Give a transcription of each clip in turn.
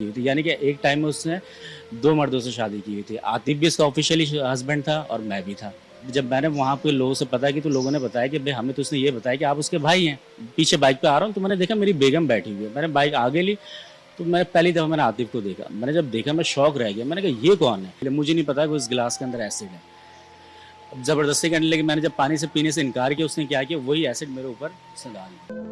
हुई थी, यानी कि एक टाइम में उसने 2 मर्दों से शादी की हुई थी। आतिफ भी इसका ऑफ़िशियली हस्बैंड था और मैं भी था। जब मैंने वहाँ पे लोगों से पता की तो लोगों ने बताया कि भई हमें तो उसने ये बताया कि आप उसके भाई हैं। पीछे बाइक पे आ रहा हूँ तो मैंने देखा मेरी बेगम बैठी हुई है। मैंने बाइक आगे ली तो मैं पहली दफ़ा मैंने आतिफ को देखा। मैंने जब देखा मैं शॉक रह गया। मैंने कहा ये कौन है? मुझे नहीं पता कि उस गिलास के अंदर एसिड है। अब ज़बरदस्ती करने लगी। मैंने जब पानी से पीने से इनकार किया उसने क्या किया वही एसिड मेरे ऊपर उसने डाल दिया।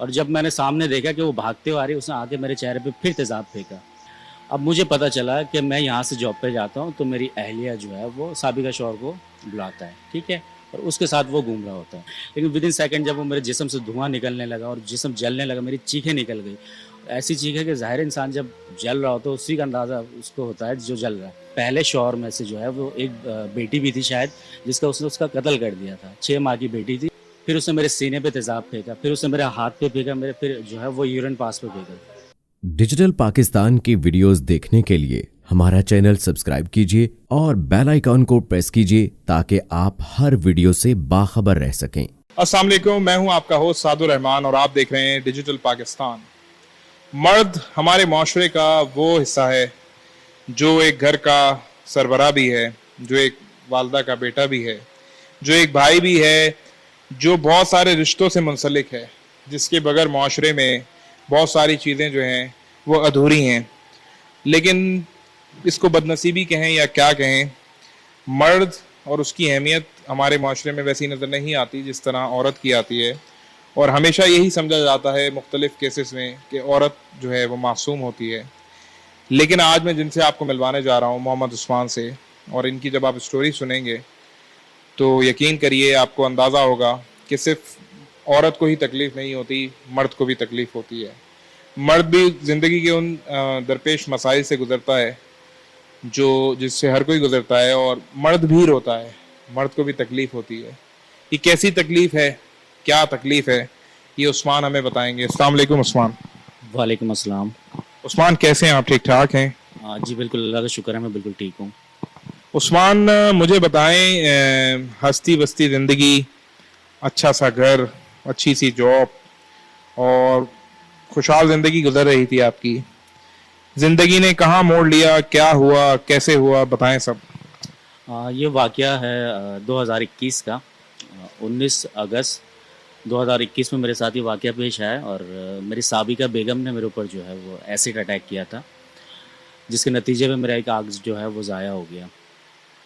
और जब मैंने सामने देखा कि वो भागते हुए आ रही है उसने आके मेरे चेहरे पे फिर तेज़ाब फेंका। अब मुझे पता चला कि मैं यहाँ से जॉब पे जाता हूँ तो मेरी अहलिया जो है वो साबिका शौहर को बुलाता है, ठीक है? और उसके साथ वो घूम रहा होता है। लेकिन विदिन सेकंड जब वो मेरे जिस्म से धुआँ निकलने लगा और जिस्म जलने लगा, मेरी चीखें निकल गई। ऐसी चीखें कि ज़ाहिर इंसान जब जल रहा होता है उसी का अंदाज़ा उसको होता है जो जल रहा है। पहले शौहर में से जो है वो एक बेटी भी थी शायद जिसका उसने उसका कत्ल कर दिया था। 6 माह की बेटी थी। फिर उसने मेरे सीने पे तेज़ाब फेंका, फिर उसने मेरे हाथ पे फेंका, मेरे फिर जो है वो यूरिन पास पे फेंका। डिजिटल पाकिस्तान की वीडियोस देखने के लिए हमारा चैनल सब्सक्राइब कीजिए और बेल आइकॉन को प्रेस कीजिए ताकि आप हर वीडियो से बाखबर रह सकें। अस्सलाम वालेकुम, मैं हूं आपका होस्ट सादुर रहमान और आप देख रहे हैं डिजिटल पाकिस्तान। मर्द हमारे माशरे का वो हिस्सा है जो एक घर का सरबराह भी है, जो एक वालदा का बेटा भी है, जो एक भाई भी है, जो बहुत सारे रिश्तों से मुंसलिक है, जिसके बगैर माशरे में बहुत सारी चीज़ें जो हैं वो अधूरी हैं। लेकिन इसको बदनसीबी कहें या क्या कहें, मर्द और उसकी अहमियत हमारे माशरे में वैसी नज़र नहीं आती जिस तरह औरत की आती है। और हमेशा यही समझा जाता है मुख्तलिफ़ केसेस में कि औरत जो है वो मासूम होती है। लेकिन आज मैं जिनसे आपको मिलवाने जा रहा हूँ मोहम्मद उस्मान से, और इनकी जब आप स्टोरी सुनेंगे तो यकीन करिए आपको अंदाज़ा होगा कि सिर्फ औरत को ही तकलीफ़ नहीं होती, मर्द को भी तकलीफ़ होती है। मर्द भी ज़िंदगी के उन दरपेश मसाइल से गुज़रता है जो जिससे हर कोई गुजरता है, और मर्द भी रोता है, मर्द को भी तकलीफ़ होती है। ये कैसी तकलीफ़ है, क्या तकलीफ़ है, ये उस्मान हमें बताएंगे। अस्सलाम वालेकुम उस्मान। वालेकुम अस्सलाम। उस्मान कैसे हैं आप? ठीक ठाक हैं? जी बिल्कुल, अल्लाह का शुक्र है मैं बिल्कुल ठीक हूँ। उस्मान मुझे बताएं, हंसती बसती ज़िंदगी, अच्छा सा घर, अच्छी सी जॉब और खुशहाल ज़िंदगी गुजर रही थी आपकी। ज़िंदगी ने कहाँ मोड़ लिया, क्या हुआ, कैसे हुआ, बताएं सब। ये वाक़या है 2021 का। 19 अगस्त 2021 में मेरे साथ ये वाक़या पेश आया और मेरी साबिका बेगम ने मेरे ऊपर जो है वो एसिड अटैक किया था, जिसके नतीजे में मेरा एक आँख जो है वो ज़ाया हो गया।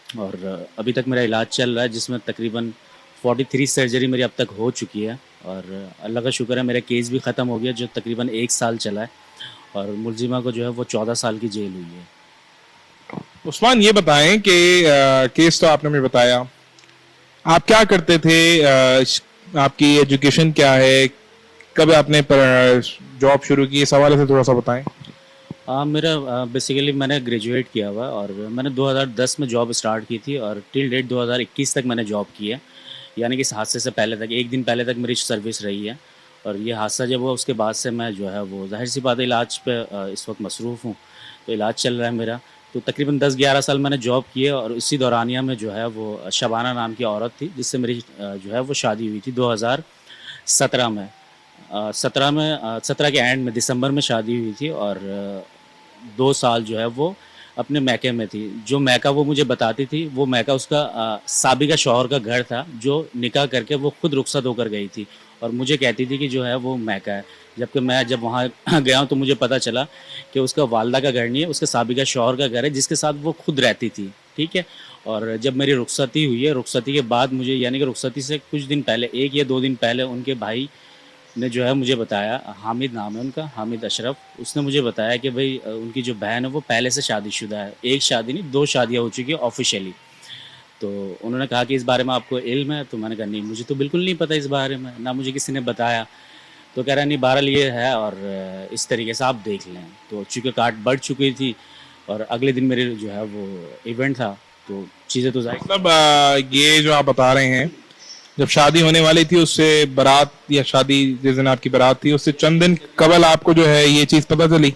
और अभी तक मेरा इलाज चल रहा है जिसमें तकरीबन 43 सर्जरी मेरी अब तक हो चुकी है। और अल्लाह का शुक्र है मेरा केस भी ख़त्म हो गया जो तकरीबन 1 साल चला है, और मुलजिमा को जो है वो 14 साल की जेल हुई है। उस्मान ये बताएं कि केस तो आपने मुझे बताया, आप क्या करते थे, आपकी एजुकेशन क्या है, कब आपने जॉब शुरू की, इस हवाले से थोड़ा सा बताएं। मेरा बेसिकली मैंने ग्रेजुएट किया हुआ है और मैंने 2010 में जॉब स्टार्ट की थी और टिल डेट 2021 तक मैंने जॉब की है, यानी कि इस हादसे से पहले तक, एक दिन पहले तक मेरी सर्विस रही है। और ये हादसा जब हुआ उसके बाद से मैं जो है वो ज़ाहिर सी बात है इलाज पे इस वक्त मसरूफ़ हूँ, तो इलाज चल रहा है मेरा। तो तकरीबन 10-11 साल मैंने जॉब की है और इसी दौरानिया में जो है वो शबाना नाम की औरत थी जिससे मेरी जो है वो शादी हुई थी 2017 में। 17 के एंड में दिसंबर में शादी हुई थी और 2 साल जो है वो अपने मैके में थी। जो मैका वो मुझे बताती थी वो मैका उसका साबिका शौहर का घर था जो निकाह करके वो खुद रुखसत होकर गई थी, और मुझे कहती थी कि जो है वो मैका है। जबकि मैं जब वहाँ गया हूँ तो मुझे पता चला कि उसका वालदा का घर नहीं है, उसके साबिका शौहर का घर है जिसके साथ वो खुद रहती थी, ठीक है। और जब मेरी रुखसती हुई है, रुखसती के बाद मुझे, यानी कि रुखसती से कुछ दिन पहले, 1 या 2 दिन पहले, उनके भाई ने जो है मुझे बताया, हामिद नाम है उनका, हामिद अशरफ, उसने मुझे बताया कि भाई उनकी जो बहन है वो पहले से शादीशुदा है। 1 शादी नहीं 2 शादियाँ हो चुकी है ऑफिशियली। तो उन्होंने कहा कि इस बारे में आपको इल्म है? तो मैंने कहा नहीं मुझे तो बिल्कुल नहीं पता इस बारे में, ना मुझे किसी ने बताया। तो कह रहा नहीं बहरहाल ये है और इस तरीके से आप देख लें। तो चूँकि काट बढ़ चुकी थी और अगले दिन मेरे जो है वो इवेंट था, तो चीज़ें तो ज़ाहिर मतलब ये जो आप बता रहे हैं, जब शादी होने वाली थी उससे बारात, या शादी जिस दिन आपकी बारात थी उससे चंद दिन कबल आपको जो है ये चीज़ पता चली?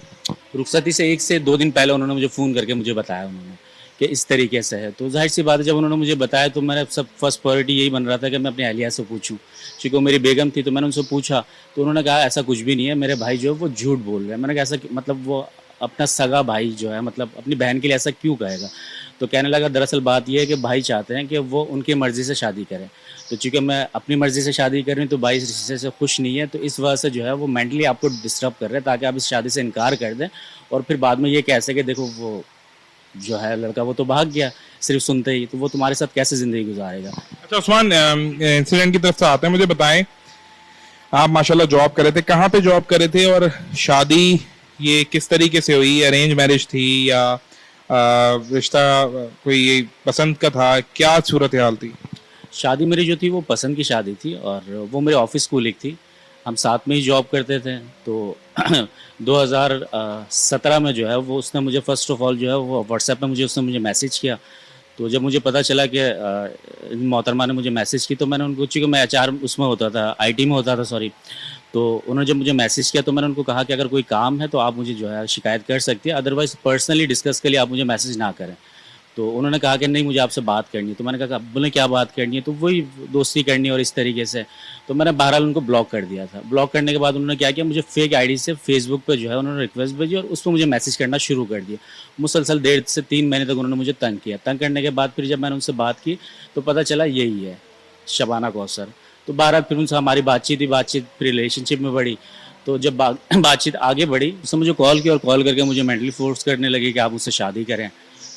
रुखसती से 1 से 2 दिन पहले उन्होंने मुझे फ़ोन करके मुझे बताया उन्होंने कि इस तरीके से है। तो जाहिर सी बात है जब उन्होंने मुझे बताया तो मेरा सब फर्स्ट प्रायोरिटी यही बन रहा था कि मैं अपनी अहलिया से पूछूं, क्योंकि वो मेरी बेगम थी। तो मैंने उनसे पूछा तो उन्होंने कहा ऐसा कुछ भी नहीं है, मेरे भाई जो है वो झूठ बोल रहे हैं। मैंने कहा ऐसा मतलब वो अपना सगा भाई जो है मतलब अपनी बहन के लिए ऐसा क्यों कहेगा। तो कहने लगा दरअसल बात यह है कि भाई चाहते हैं कि वो उनकी मर्ज़ी से शादी करें। तो चूँकि मैं अपनी मर्ज़ी से शादी कर रही हूँ तो भाई इस रिश्ते से खुश नहीं है, तो इस वजह से जो है वो मेंटली आपको डिस्टर्ब कर रहे हैं ताकि आप इस शादी से इनकार कर दें और फिर बाद में ये कह सके देखो वो जो है लड़का वो तो भाग गया सिर्फ सुनते ही, तो वो तुम्हारे साथ कैसे ज़िंदगी गुजारेगा। अच्छा उस्मान, इंसिडेंट की तरफ से आते हैं, मुझे बताएं आप माशाल्लाह जॉब कर रहे थे, कहाँ पे जॉब कर रहे थे और शादी ये किस तरीके से हुई? अरेंज मैरिज थी या रिश्ता कोई पसंद का था? क्या सूरत हाल थी? शादी मेरी जो थी वो पसंद की शादी थी और वो मेरे ऑफिस कलीग थी। हम साथ में ही जॉब करते थे। तो 2017 में जो है वो उसने मुझे फ़र्स्ट ऑफ़ ऑल जो है वो व्हाट्सएप पे उसने मुझे मैसेज किया। तो जब मुझे पता चला कि इन मोहतरमा ने मुझे मैसेज की तो मैंने उनको, चूँकि मैं एचआर उसमें होता था, आईटी में होता था सॉरी। तो उन्होंने जब मुझे मैसेज किया तो मैंने उनको कहा कि अगर कोई काम है तो आप मुझे जो है शिकायत कर सकती है, अदरवाइज़ पर्सनली डिस्कस के लिए आप मुझे मैसेज ना करें। तो उन्होंने कहा कि नहीं मुझे आपसे बात करनी है। तो मैंने कहा बोले क्या बात करनी है? तो वही दोस्ती करनी है और इस तरीके से। तो मैंने बहरहाल उनको ब्लॉक कर दिया था। ब्लॉक करने के बाद उन्होंने क्या किया, मुझे फेक आईडी से फेसबुक पे जो है उन्होंने रिक्वेस्ट भेजी और उस पर मुझे मैसेज करना शुरू कर दिया। मुसलसल 1.5 से 3 महीने तक उन्होंने मुझे तंग किया। तंग करने के बाद फिर जब मैंने उनसे बात की तो पता चला यही है शबाना कौसर। तो बहरहाल फिर उनसे हमारी बातचीत फिर रिलेशनशिप में बढ़ी। तो जब बातचीत आगे बढ़ी उसने मुझे कॉल किया और कॉल करके मुझे मेंटली फोर्स करने लगी कि आप मुझसे शादी करें।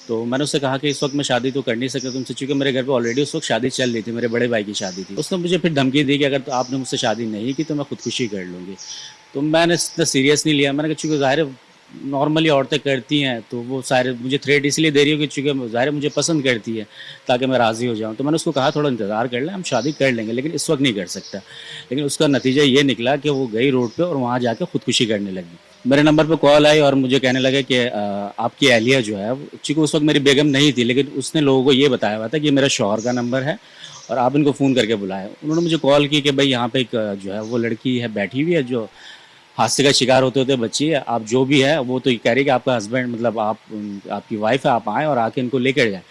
तो मैंने उससे कहा कि इस वक्त मैं शादी तो कर नहीं सकता तुमसे, चूँकि मेरे घर पे ऑलरेडी उस वक्त शादी चल रही थी, मेरे बड़े भाई की शादी थी। उसने मुझे फिर धमकी दी कि अगर तो आपने मुझसे शादी नहीं की तो मैं खुदकुशी कर लूँगी। तो मैंने इतना सीरियस नहीं लिया। मैंने कहा चूँकि ज़ाहिर है नॉर्मली औरतें करती हैं तो वो सारे मुझे थ्रेट इसलिए दे रही हो कि चूँकि ज़ाहिर है मुझे पसंद करती है ताकि मैं राज़ी हो जाऊँ। तो मैंने उसको कहा थोड़ा इंतज़ार कर लें, हम शादी कर लेंगे लेकिन इस वक्त नहीं कर सकता। लेकिन उसका नतीजा ये निकला कि वो गई रोड पे और वहाँ जाके खुदकुशी करने लगी। मेरे नंबर पे कॉल आई और मुझे कहने लगे कि आपकी अहलिया जो है, चूँकि उस वक्त मेरी बेगम नहीं थी लेकिन उसने लोगों को ये बताया हुआ था कि मेरा शौहर का नंबर है और आप इनको फ़ोन करके बुलाएं। उन्होंने मुझे कॉल की कि भाई यहाँ पे एक जो है वो लड़की है बैठी हुई है जो हादसे का शिकार होते होते बच्ची है, आप जो भी है वो तो ये कह रही है कि आपका हस्बैंड मतलब आप आपकी वाइफ है, आप आएँ और आके इनको लेकर जाएँ।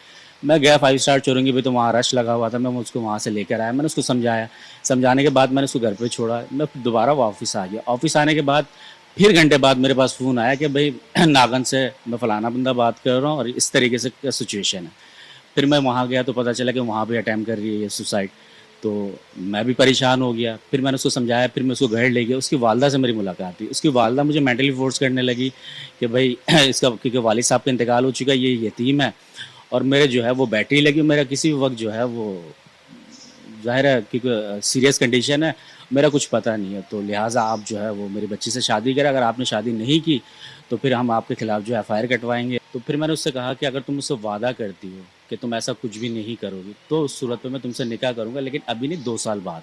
मैं गया 5 स्टार चौरंगी पे तो वहाँ रश लगा हुआ था, मैं उसको वहाँ से लेकर आया। मैंने उसको समझाया, समझाने के बाद मैंने उसको घर पे छोड़ा। मैं दोबारा वो ऑफ़िस आ गया। ऑफ़िस आने के बाद फिर घंटे बाद मेरे पास फ़ोन आया कि भाई नागन से मैं फ़लाना बंदा बात कर रहा हूँ और इस तरीके से सिचुएशन है। फिर मैं वहाँ गया तो पता चला कि वहाँ भी अटेम्प्ट कर रही है ये सुसाइड। तो मैं भी परेशान हो गया। फिर मैंने उसको समझाया, फिर मैं उसको घर ले गया। उसकी वालदा से मेरी मुलाकात हुई। उसकी वालदा मुझे मेंटली फोर्स करने लगी कि भाई इसका क्योंकि वालिद साहब का इंतकाल हो चुका है, ये यतीम है और मेरे जो है वो बैटरी लगी, मेरा किसी भी वक्त जो है वो ज़ाहिर है क्योंकि सीरियस कंडीशन है, मेरा कुछ पता नहीं है। तो लिहाजा आप जो है वो मेरी बच्ची से शादी करें, अगर आपने शादी नहीं की तो फिर हम आपके खिलाफ जो एफआईआर कटवाएंगे। तो फिर मैंने उससे कहा कि अगर तुम मुझसे वादा करती हो कि तुम ऐसा कुछ भी नहीं करोगी तो उस सूरत में मैं तुमसे निकाह करूँगा, लेकिन अभी नहीं 2 साल बाद।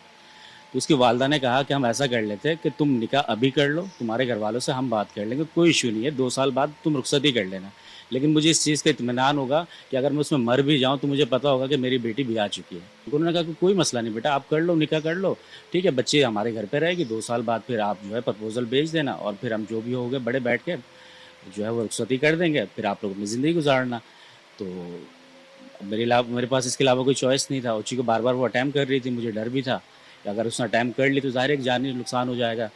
तो उसकी वालदा ने कहा कि हम ऐसा कर लेते हैं कि तुम निकाह अभी कर लो, तुम्हारे घर वालों से हम बात कर लेंगे, कोई इशू नहीं है, 2 साल बाद तुम रुखसती कर लेना। लेकिन मुझे इस चीज़ का इत्मीनान होगा कि अगर मैं उसमें मर भी जाऊँ तो मुझे पता होगा कि मेरी बेटी ब्याह चुकी है। तो उन्होंने कहा कि कोई मसला नहीं बेटा, आप कर लो, निकाह कर लो, ठीक है, बच्ची हमारे घर पे रहेगी, 2 साल बाद फिर आप जो है प्रपोज़ल भेज देना और फिर हम जो भी होगे बड़े बैठ के जो है वो रुखसती कर देंगे, फिर आप लोग अपनी ज़िंदगी गुजारना। तो मेरे पास इसके अलावा कोई चॉइस नहीं था और चूँकि बार-बार वो अटेम्प्ट कर रही थी, मुझे डर भी था कि अगर उसने अटेम्प्ट कर ली तो ज़ाहिर है एक जानी नुकसान हो जाएगा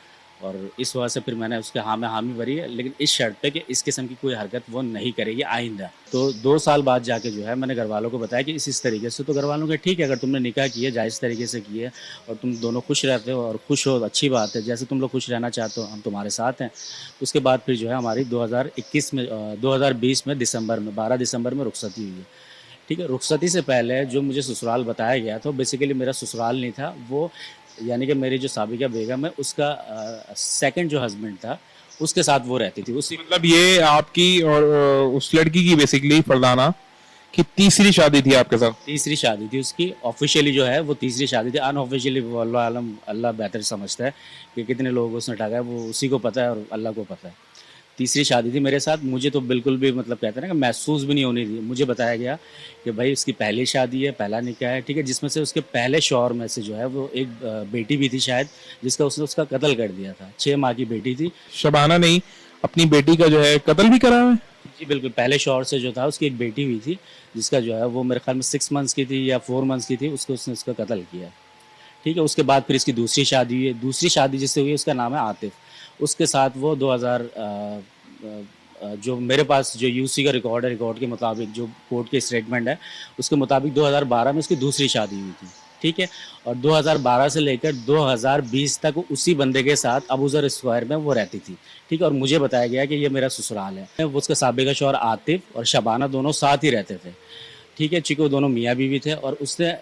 और इस वजह से फिर मैंने उसके हाँ में हामी भरी है, लेकिन इस शर्त पे कि इस किस्म की कोई हरकत वो नहीं करेगी आइंदा। तो 2 साल बाद जाके जो है मैंने घरवालों को बताया कि इस तरीके से। तो घरवालों के ठीक है, अगर तुमने निकाह किया जायज़ तरीके से किए और तुम दोनों खुश रहते हो और खुश हो, अच्छी बात है, जैसे तुम लोग खुश रहना चाहते हो हम तुम्हारे साथ हैं। उसके बाद फिर जो है हमारी 2020 में दिसंबर में 12 दिसंबर में रुखसती हुई है। ठीक है, रुखसती से पहले जो मुझे ससुराल बताया गया था, बेसिकली मेरा ससुराल नहीं था वो, यानी कि मेरी जो साबिका बेगम है उसका सेकंड जो हस्बैंड था उसके साथ वो रहती थी। उसी मतलब ये आपकी और उस लड़की की बेसिकली फरदाना की तीसरी शादी थी आपके साथ? तीसरी शादी थी उसकी। ऑफिशियली जो है वो तीसरी शादी थी, अनऑफिशियली वो अल्लाह आलम, अल्लाह बेहतर समझता है कि कितने लोग उसने ठगा है, वो उसी को पता है और अल्लाह को पता है। तीसरी शादी थी मेरे साथ। मुझे तो बिल्कुल भी मतलब कहते हैं ना कि महसूस भी नहीं होनी थी। मुझे बताया गया कि भाई उसकी पहली शादी है, पहला निकाह है, ठीक है, जिसमें से उसके पहले शौहर में से जो है वो एक बेटी भी थी शायद, जिसका उसने उसका कत्ल कर दिया था। 6 माह की बेटी थी। शबाना ने अपनी बेटी का जो है कत्ल भी करा है? जी, बिल्कुल, पहले शौहर से जो था उसकी एक बेटी हुई थी, जिसका जो है वो मेरे ख़्याल में 6 मंथ्स की थी या 4 मंथ्स की थी, उसको उसने उसका कत्ल किया। ठीक है, उसके बाद फिर इसकी दूसरी शादी हुई है, दूसरी शादी जिससे हुई है उसका नाम है आतिफ़। उसके साथ वो 2000 जो मेरे पास जो यूसी का रिकॉर्ड है, रिकॉर्ड के मुताबिक जो कोर्ट के स्टेटमेंट है, उसके मुताबिक 2012 में उसकी दूसरी शादी हुई थी, ठीक है? और 2012 से लेकर 2020 तक वो उसी बंदे के साथ अबूज़र स्क्वायर में वो रहती थी, ठीक है? और मुझे बताया गया कि ये मेरा ससुराल है। वो उसका साबिक़ा शौहर आतिफ़ और शबाना दोनों साथ ही रहते थे। ठीक है, चूँकि वो दोनों मियाँ-बीवी थे और उसने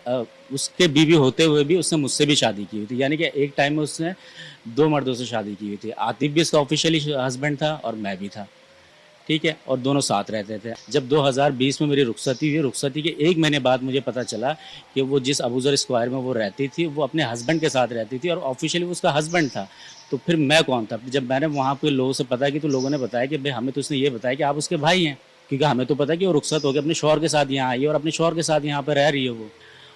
उसके बीवी होते हुए भी उसने मुझसे भी शादी की हुई थी। यानी कि एक टाइम में उसने 2 मर्दों से शादी की हुई थी। आतिफ़ भी उसका ऑफ़िशियली हस्बैंड था और मैं भी था, ठीक है? और दोनों साथ रहते थे। जब 2020 में मेरी रुखसती हुई, रुखसती के 1 महीने बाद मुझे पता चला कि वो जिस अबूज़र स्क्वायर में वो रहती थी, वो अपने हस्बैंड के साथ रहती थी और ऑफ़िशियली वो उसका हस्बैंड था। तो फिर मैं कौन था? जब मैंने वहाँ पे लोगों से पता की तो लोगों ने बताया कि भई हमें तो उसने ये बताया कि आप उसके भाई हैं। क्योंकि हमें तो पता है कि वो रुखसत होके अपने शौहर के साथ यहाँ आई है और अपने शौहर के साथ यहाँ पे रह रही है वो।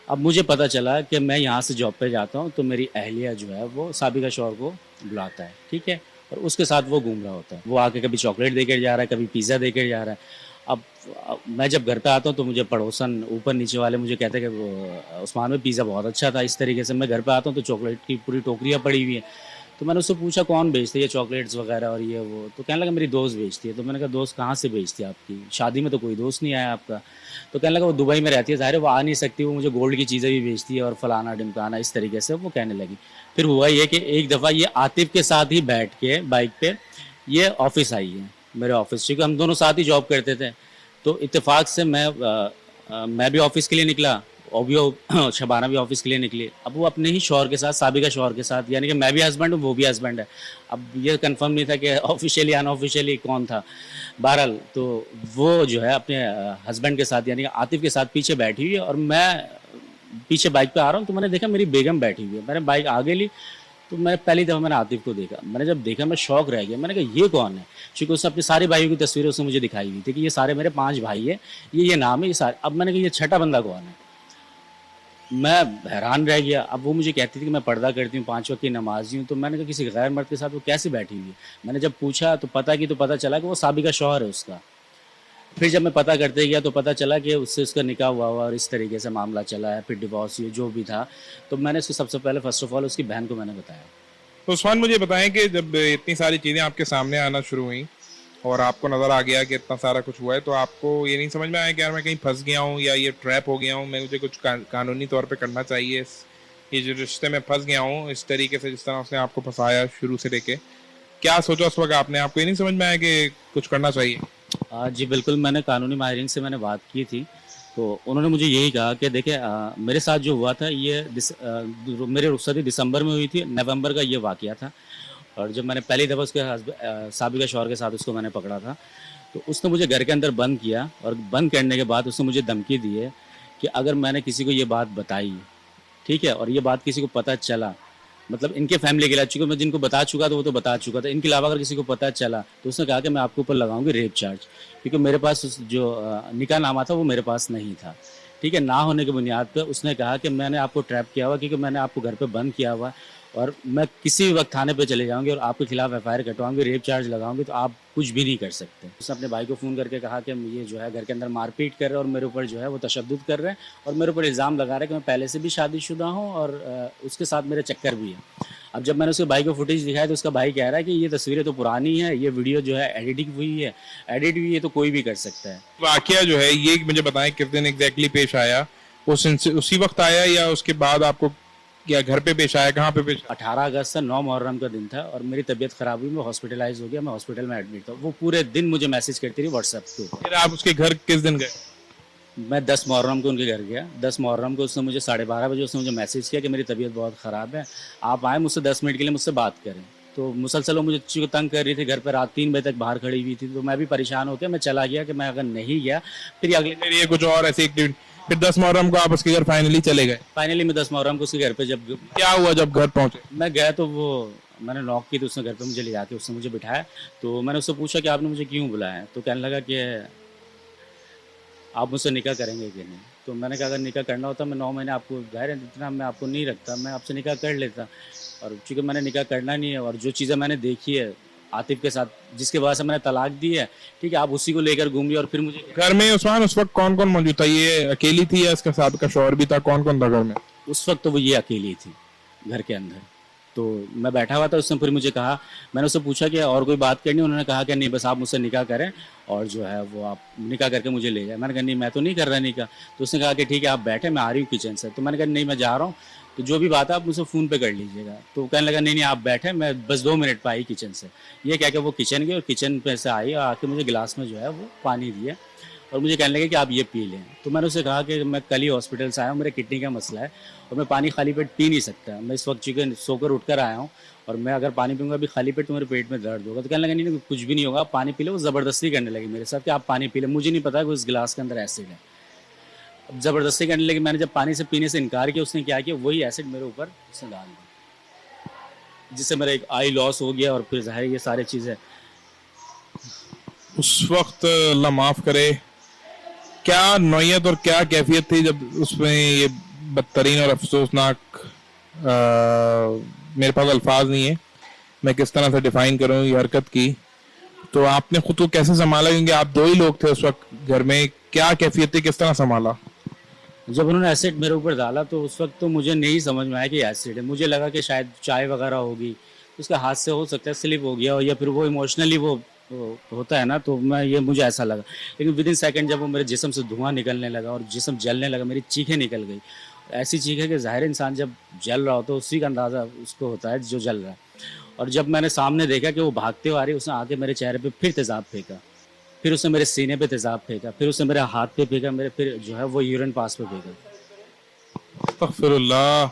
अब मुझे पता चला कि मैं यहाँ से जॉब पे जाता हूँ तो मेरी अहलिया जो है वो साबिक़ा शौहर को बुलाता है, ठीक है? और उसके साथ वो घूम रहा होता है। वो आके कभी चॉकलेट देके जा रहा है, कभी पिज़्ज़ा देके जा रहा है। अब मैं जब घर पे आता हूँ तो मुझे पड़ोसन ऊपर-नीचे वाले मुझे कहते हैं कि वो उस्मान भाई पिज़्ज़ा बहुत अच्छा था। इस तरीके से मैं घर पे आता हूँ तो चॉकलेट की पूरी टोकरियाँ पड़ी हुई हैं। तो मैंने उससे पूछा कौन बेचता है ये चॉकलेट्स वगैरह और ये वो? तो कहने लगा मेरी दोस्त बेचती है। तो मैंने कहा दोस्त कहाँ से बेचती है आपकी? शादी में तो कोई दोस्त नहीं आया आपका। तो कहने लगा वो दुबई में रहती है, ज़ाहिर है वो आ नहीं सकती, वो मुझे गोल्ड की चीज़ें भी बेचती है और फलाना-ढिमकाना इस तरीके से वो कहने लगी। फिर हुआ ये कि एक दफ़ा ये आतिफ़ के साथ ही बैठ के बाइक पे ये ऑफ़िस आई है, मेरे ऑफ़िस, क्योंकि हम दोनों साथ ही जॉब करते थे। तो इत्तेफ़ाक से मैं भी ऑफ़िस के लिए निकला और भी शबाना भी ऑफ़िस के लिए निकली। अब वो अपने ही शौहर के साथ, साबिक़ा शौहर के साथ, यानी कि मैं भी हस्बैंड हूँ, वो भी हस्बैंड है। अब ये कन्फ़र्म नहीं था कि ऑफ़िशियली अनऑफ़िशियली कौन था। बहरहाल तो वो जो है अपने हस्बैंड के साथ यानी कि आतिफ़ के साथ पीछे बैठी हुई है और मैं पीछे बाइक पे आ रहा हूँ तो मैंने देखा मेरी बेगम बैठी हुई है। मैंने बाइक आगे ली तो मैं पहली दफ़ा मैंने आतिफ़ को देखा। मैंने जब देखा मैं शॉक रह गया। मैंने कहा ये कौन है? चूँकि उसने अपने सारे भाइयों की तस्वीरें उसने मुझे दिखाई हुई थी कि ये सारे मेरे 5 भाई हैं, ये नाम है, ये सारे। अब मैंने कहा ये छठा बंदा कौन है? मैं हैरान रह गया। अब वो मुझे कहती थी कि मैं पर्दा करती हूँ, 5 वक़्त की नमाज़ी हूँ, तो मैंने कहा किसी गैर मर्द के साथ वो कैसे बैठी हुई है? मैंने जब पूछा तो पता की तो पता चला कि वो साबिक़ा शौहर है उसका। फिर जब मैं पता करते गया तो पता चला कि उससे उसका निकाह हुआ और इस तरीके से मामला चला है, फिर डिवोर्स हुई, जो भी था। तो मैंने उसको सबसे पहले फ़र्स्ट ऑफ़ ऑल उसकी बहन को मैंने बताया। तो उस्मान मुझे बताएं कि जब इतनी सारी चीज़ें आपके सामने आना शुरू हुई और आपको नज़र आ गया कि इतना सारा कुछ हुआ है, तो आपको ये नहीं समझ में आया कि यार मैं कहीं फंस गया हूँ या ये ट्रैप हो गया हूँ, मैं मुझे कुछ कानूनी तौर पे करना चाहिए, ये जो रिश्ते में फंस गया हूँ इस तरीके से जिस तरह उसने आपको फंसाया शुरू से लेके, क्या सोचा उस वक्त आपने? आपको ये नहीं समझ में आया कि कुछ करना चाहिए? जी बिल्कुल, मैंने कानूनी माहिरीन से मैंने बात की थी, तो उन्होंने मुझे यही कहा कि देखिए मेरे साथ जो हुआ था ये मेरी रुख़्सती दिसंबर में हुई थी, नवंबर का ये वाक़या था। और जब मैंने पहली दफ़ा उसके साबिक़ा शौहर के साथ उसको मैंने पकड़ा था, तो उसने मुझे घर के अंदर बंद किया और बंद करने के बाद उसने मुझे धमकी दी है कि अगर मैंने किसी को ये बात बताई, ठीक है? और ये बात किसी को पता चला, मतलब इनके फैमिली के अलावा, चूँकि मैं जिनको बता चुका था वो तो बता चुका था, इनके अलावा अगर किसी को पता चला तो उसने कहा कि मैं आपके ऊपर लगाऊँगी रेप चार्ज, क्योंकि मेरे पास जो निकाहनामा था वो मेरे पास नहीं था, ठीक है? ना होने की बुनियाद पे उसने कहा कि मैंने आपको ट्रैप किया हुआ, क्योंकि मैंने आपको घर पे बंद किया हुआ है और मैं किसी भी वक्त थाने पे चले जाऊँगी और आपके खिलाफ एफआईआर कटवाऊँगी, रेप चार्ज लगाऊँगी, तो आप कुछ भी नहीं कर सकते। उसने अपने भाई को फ़ोन करके कहा कि ये जो है घर के अंदर मारपीट कर रहे हैं और मेरे ऊपर जो है वो तशद्दुद कर रहे हैं और मेरे ऊपर इल्ज़ाम लगा रहे हैं कि मैं पहले से भी शादीशुदा हूँ और उसके साथ मेरे चक्कर भी है। अब जब मैंने उसके भाई को फुटेज दिखाया तो उसका भाई कह रहा है कि ये तस्वीरें तो पुरानी है, ये वीडियो जो है एडिटिंग हुई है, एडिट हुई है तो कोई भी कर सकता है। वाकया जो है ये मुझे बताएं किस दिन एग्जैक्टली पेश आया? उसी वक्त आया या उसके बाद आपको, या घर पे पेश आया, कहाँ पे पेश आया? 18 अगस्त था, 9 मुहर्रम का दिन था और मेरी तबीयत ख़राब हुई, मैं हॉस्पिटलाइज़ हो गया, मैं हॉस्पिटल में एडमिट था। वो पूरे दिन मुझे मैसेज करती रही व्हाट्सएप के ऊपर। फिर आप उसके घर किस दिन गए? मैं 10 मुहर्रम को उनके घर गया। 10 मुहर्रम को उसने मुझे 12:30 बजे उसने मुझे मैसेज किया कि मेरी तबीयत बहुत ख़राब है, आप आएँ मुझसे 10 मिनट के लिए मुझसे बात करें। तो मुसलसल वो मुझे चूँकि तंग कर रही थी, घर पे रात 3 बजे तक बाहर खड़ी हुई थी, तो मैं भी परेशान होके मैं चला गया कि मैं अगर नहीं गया फिर अगले फिर ये कुछ और ऐसी एक्टिविटी, फिर 10 मुहर्रम को आप उसके घर फाइनली चले गए? फाइनली मैं 10 मुहर्रम को उसके घर पे जब क्या हुआ जब घर पहुंचे? मैं गया तो वो मैंने नॉक की तो उसने घर पे मुझे ले जाके उसने मुझे बिठाया। तो मैंने उससे पूछा कि आपने मुझे क्यों बुलाया है? तो कहने लगा कि आप मुझसे निकाह करेंगे कि नहीं? तो मैंने कहा अगर निकाह करना होता मैं 9 महीने आपको, ज़ाहिर है इतना मैं आपको नहीं रखता, मैं आपसे निकाह कर लेता। और चूँकि मैंने निकाह करना नहीं है और जो चीज़ें मैंने देखी है आतिफ के साथ, जिसके वजह से मैंने तलाक दी है, ठीक है, आप उसी को लेकर घूम रही हो और फिर मुझे घर में उस्मान उस वक्त कौन कौन मौजूद था? ये अकेली थी या इसके साथ का शौहर भी था? कौन कौन था घर में? उस वक्त तो वो ये अकेली थी घर के अंदर। तो मैं बैठा हुआ था, उसने फिर मुझे कहा, मैंने उससे पूछा कि और कोई बात करनी, उन्होंने कहा कि नहीं बस आप मुझसे निकाह करें और जो है वो आप निकाह करके मुझे ले जाए। मैंने कहा नहीं मैं तो नहीं कर रहा निकाह। तो उसने कहा कि ठीक है आप बैठे, मैं आ रही हूँ किचन से। तो मैंने कहा नहीं मैं जा रहा हूँ, तो जो भी बात है आप मुझसे फ़ोन पे कर लीजिएगा। तो कहने लगा नहीं नहीं आप बैठे, मैं बस 2 मिनट पर आई किचन से। ये कह के वो किचन गई और किचन पे से आई और आके मुझे गिलास में जो है वो पानी दिया और मुझे कहने लगे कि आप ये पी लें। तो मैंने उससे कहा कि मैं कल ही हॉस्पिटल से आया हूँ, मेरे किडनी का मसला है और मैं पानी खाली पेट पी नहीं सकता। मैं इस वक्त चूँकि सोकर उठकर आया हूँ और मैं अगर पानी पीऊँगा अभी खाली पेट तो मेरे पेट में दर्द होगा। तो कहने लगा नहीं नहीं कुछ भी नहीं होगा, आप पानी पी लो। वो ज़बरदस्ती करने लगी मेरे साथ कि आप पानी पी लें। मुझे नहीं पता कि उस गिलास के अंदर एसिड है। अब ज़बरदस्ती करने लगी। मैंने जब पानी से पीने से इनकार किया, उसने क्या किया, वही एसिड मेरे ऊपर उसने डाल दिया, जिससे मेरा एक आई लॉस हो गया और फिर ज़ाहिर ये सारी चीज़ें। उस वक्त अल्लाह माफ करे, क्या नौयत और क्या कैफियत थी जब उसमें ये बदतरीन और अफसोसनाक, मेरे पास अल्फाज नहीं है मैं किस तरह से डिफाइन करूं ये हरकत की। तो आपने खुद को कैसे संभाला, क्योंकि आप दो ही लोग थे उस वक्त घर में? क्या कैफियत थी, किस तरह संभाला? जब उन्होंने एसिड मेरे ऊपर डाला तो उस वक्त तो मुझे नहीं समझ में आया कि एसिड है। मुझे लगा कि शायद चाय वगैरह होगी, उसके हाथ से हो सकता है स्लिप हो गया हो या फिर वो इमोशनली वो होता है ना, तो मैं ये मुझे ऐसा लगा। लेकिन विद इन सेकेंड जब वो मेरे जिस्म से धुआं निकलने लगा और जिस्म जलने लगा, मेरी चीखें निकल गई। ऐसी चीखें कि ज़ाहिर इंसान जब जल रहा हो तो उसी का अंदाज़ा उसको होता है जो जल रहा है। और जब मैंने सामने देखा कि वो भागते हुए आ रही, उसने आके मेरे चेहरे पे फिर तेज़ाब फेंका, फिर उसने मेरे सीने पे तेज़ाब फेंका, फिर उसने मेरे हाथ पे फेंका, मेरे फिर जो है वो यूरिन पास पे फेंका। अस्तगफिरुल्लाह,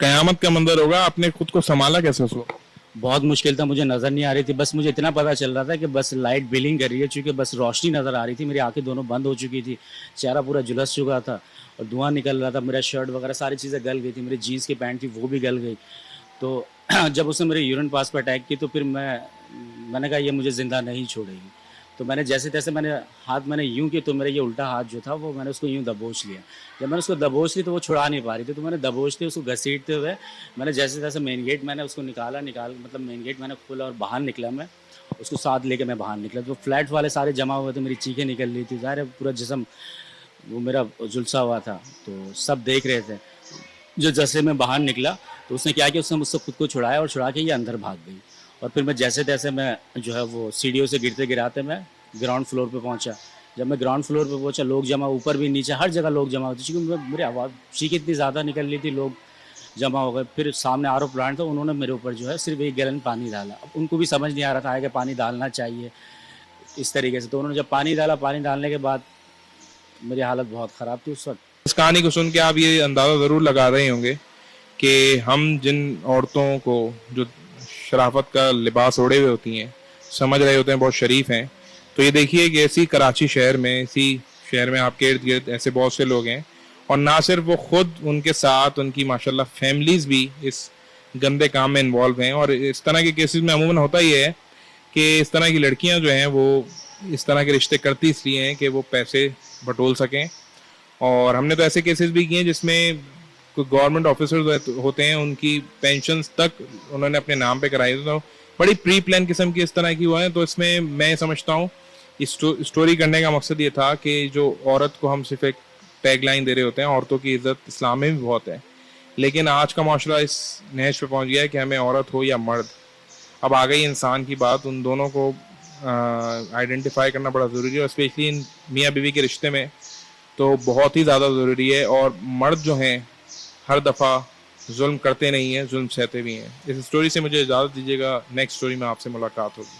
कयामत का मंजर होगा। आपने खुद को संभाला कैसे उस वक्त? बहुत मुश्किल था, मुझे नज़र नहीं आ रही थी। बस मुझे इतना पता चल रहा था कि बस लाइट बिलिंग कर रही है, चूँकि बस रोशनी नज़र आ रही थी। मेरी आंखें दोनों बंद हो चुकी थी, चेहरा पूरा झुलस चुका था और धुआं निकल रहा था। मेरा शर्ट वगैरह सारी चीज़ें गल गई थी, मेरी जीन्स की पैंट थी वो भी गल गई। तो जब उसने मेरे यूरिन पास पर अटैक की तो फिर मैंने कहा ये मुझे ज़िंदा नहीं छोड़ेगी। तो मैंने जैसे तैसे मैंने यूँ किया तो मेरा ये उल्टा हाथ जो था वो मैंने उसको यूँ दबोच लिया। जब मैंने उसको दबोच ली तो वो छुड़ा नहीं पा रही थी, तो मैंने दबोचते उसको घसीटते हुए मैंने जैसे तैसे मेन गेट मैंने उसको मतलब मेन गेट मैंने खोला और बाहर निकला। मैं उसको साथ लेके मैं बाहर निकला तो फ्लैट वाले सारे जमा हुए थे, मेरी चीखें निकल रही थी, ज़ाहिर है पूरा जिस्म वो मेरा झुलसा हुआ था, तो सब देख रहे थे। जो जैसे मैं बाहर निकला तो उसने क्या किया, उसने मुझसे खुद को छुड़ाया और छुड़ा के ये अंदर भाग गई। और फिर मैं जैसे तैसे मैं जो है वो सीढ़ियों से गिरते गिराते मैं ग्राउंड फ्लोर पे पहुंचा। जब मैं ग्राउंड फ्लोर पे पहुंचा, लोग जमा, ऊपर भी नीचे हर जगह लोग जमा होते, क्योंकि मेरी आवाज़ चीख इतनी ज़्यादा निकल रही थी, लोग जमा हो गए। फिर सामने आरओ प्लांट था, उन्होंने मेरे ऊपर जो है सिर्फ 1 गैलन पानी डाला। अब उनको भी समझ नहीं आ रहा था कि पानी डालना चाहिए इस तरीके से। तो उन्होंने जब पानी डाला, पानी डालने के बाद मेरी हालत बहुत ख़राब थी उस वक्त। इस कहानी को सुन के आप ये अंदाजा जरूर लगा रहे होंगे कि हम जिन औरतों को जो शराफत का लिबास ओढ़े हुए होती हैं समझ रहे होते हैं बहुत शरीफ हैं, तो ये देखिए कि ऐसी कराची शहर में, इसी शहर में आपके इर्द गिर्द ऐसे बहुत से लोग हैं, और ना सिर्फ वो खुद, उनके साथ उनकी माशाल्लाह फैमिलीज भी इस गंदे काम में इन्वॉल्व हैं। और इस तरह के केसेस में अमूमन होता ही है कि इस तरह की लड़कियां जो हैं वो इस तरह के रिश्ते करती इसलिए हैं कि वो पैसे बटोल सकें। और हमने तो ऐसे केसेस भी किए हैं जिसमें कोई गवर्नमेंट ऑफिसर्स होते हैं, उनकी पेंशन्स तक उन्होंने अपने नाम पे कराई, तो बड़ी प्री प्लान किस्म की इस तरह की हुआ है। तो इसमें मैं समझता हूँ इस स्टोरी करने का मकसद ये था कि जो औरत को हम सिर्फ एक टैगलाइन दे रहे होते हैं, औरतों की इज्जत इस्लाम में भी बहुत है, लेकिन आज का माशरा इस नहज पे पहुंच गया है कि हमें औरत हो या मर्द, अब आ गई इंसान की बात, उन दोनों को आइडेंटिफाई करना बड़ा ज़रूरी है, और स्पेशली इन मियाँ बीवी के रिश्ते में तो बहुत ही ज़्यादा ज़रूरी है। और मर्द जो हैं हर दफ़ा जुल्म करते नहीं हैं, जुल्म सहते भी हैं। इस स्टोरी से मुझे इजाज़त दीजिएगा, नेक्स्ट स्टोरी में आपसे मुलाकात होगी।